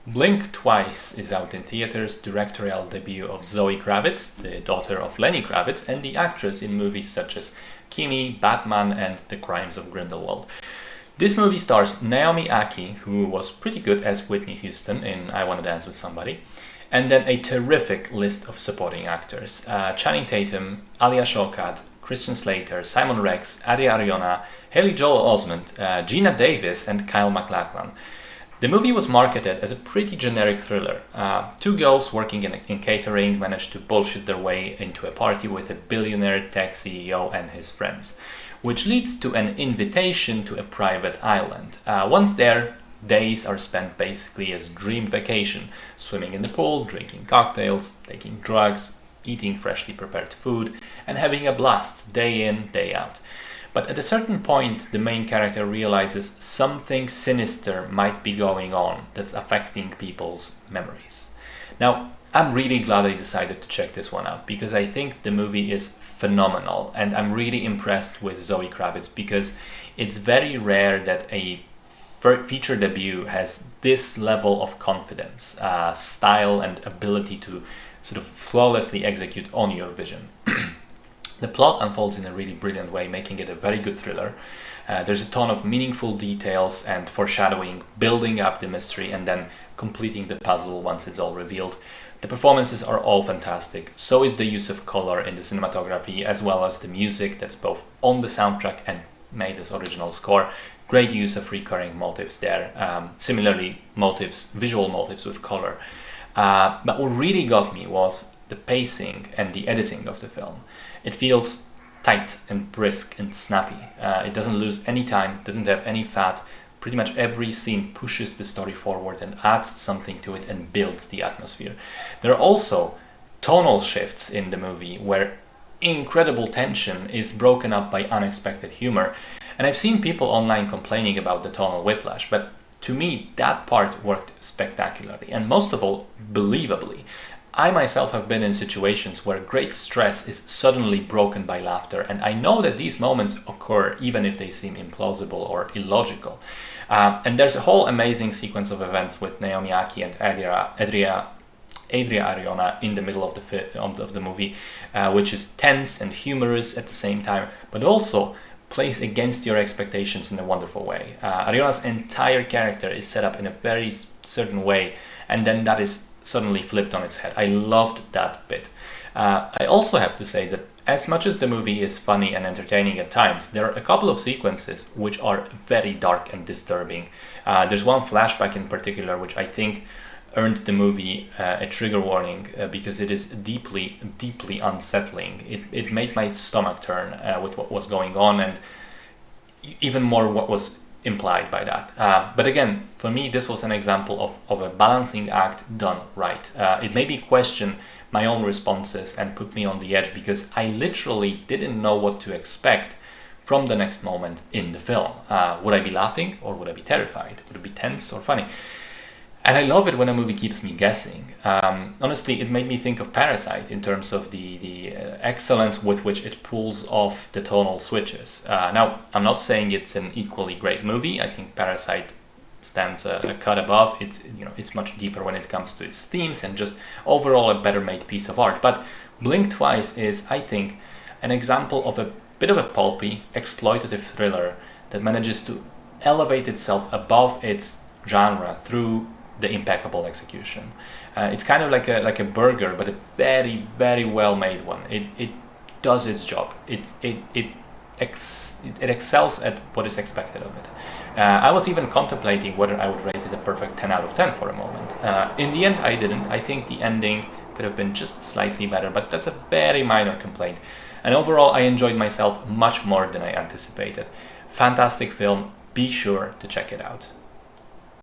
Blink Twice is out in theaters, directorial debut of Zoe Kravitz, the daughter of Lenny Kravitz, and the actress in movies such as Kimi, Batman, and The Crimes of Grindelwald. This movie stars Naomi Ackie, who was pretty good as Whitney Houston in I Wanna Dance with Somebody, and then a terrific list of supporting actors. Channing Tatum, Alia Shawkat, Christian Slater, Simon Rex, Adria Arjona, Haley Joel Osment, Gina Davis, and Kyle MacLachlan. The movie was marketed as a pretty generic thriller. Two girls working in catering managed to bullshit their way into a party with a billionaire tech CEO and his friends, which leads to an invitation to a private island. Once there, days are spent basically as dream vacation, swimming in the pool, drinking cocktails, taking drugs, eating freshly prepared food, and having a blast day in, day out. But at a certain point, the main character realizes something sinister might be going on that's affecting people's memories. Now, I'm really glad I decided to check this one out because I think the movie is phenomenal, and I'm really impressed with Zoe Kravitz because it's very rare that a feature debut has this level of confidence, style, and ability to sort of flawlessly execute on your vision. The plot unfolds in a really brilliant way, making it a very good thriller. There's a ton of meaningful details and foreshadowing, building up the mystery and then completing the puzzle once it's all revealed. The performances are all fantastic. So is the use of color in the cinematography, as well as the music that's both on the soundtrack and made as original score. Great use of recurring motifs there. Similarly, visual motifs with color. But what really got me was the pacing and the editing of the film. It feels tight and brisk and snappy. It doesn't lose any time, doesn't have any fat. Pretty much every scene pushes the story forward and adds something to it and builds the atmosphere. There are also tonal shifts in the movie where incredible tension is broken up by unexpected humor. And I've seen people online complaining about the tonal whiplash, but to me that part worked spectacularly and most of all, believably. I myself have been in situations where great stress is suddenly broken by laughter, and I know that these moments occur even if they seem implausible or illogical. And there's a whole amazing sequence of events with Naomi Ackie and Adria Arjona in the middle of the movie, which is tense and humorous at the same time, but also plays against your expectations in a wonderful way. Arjona's entire character is set up in a very certain way, and then that is suddenly flipped on its head. I loved that bit. I also have to say that as much as the movie is funny and entertaining at times, there are a couple of sequences which are very dark and disturbing. There's one flashback in particular which I think earned the movie a trigger warning because it is deeply, deeply unsettling. It made my stomach turn with what was going on, and even more what was implied by that. But again, for me, this was an example of a balancing act done right. It made me question my own responses and put me on the edge because I literally didn't know what to expect from the next moment in the film. Would I be laughing or would I be terrified? Would it be tense or funny? And I love it when a movie keeps me guessing. Honestly, it made me think of Parasite in terms of the excellence with which it pulls off the tonal switches. Now, I'm not saying it's an equally great movie. I think Parasite stands a cut above. It's much deeper when it comes to its themes and just overall a better made piece of art. But Blink Twice is, I think, an example of a bit of a pulpy, exploitative thriller that manages to elevate itself above its genre through the impeccable execution. It's kind of like a burger, but a very, very well made one. It does its job. It excels at what is expected of it. I was even contemplating whether I would rate it a perfect 10 out of 10 for a moment. In the end, I didn't. I think the ending could have been just slightly better, but that's a very minor complaint. And overall, I enjoyed myself much more than I anticipated. Fantastic film. Be sure to check it out.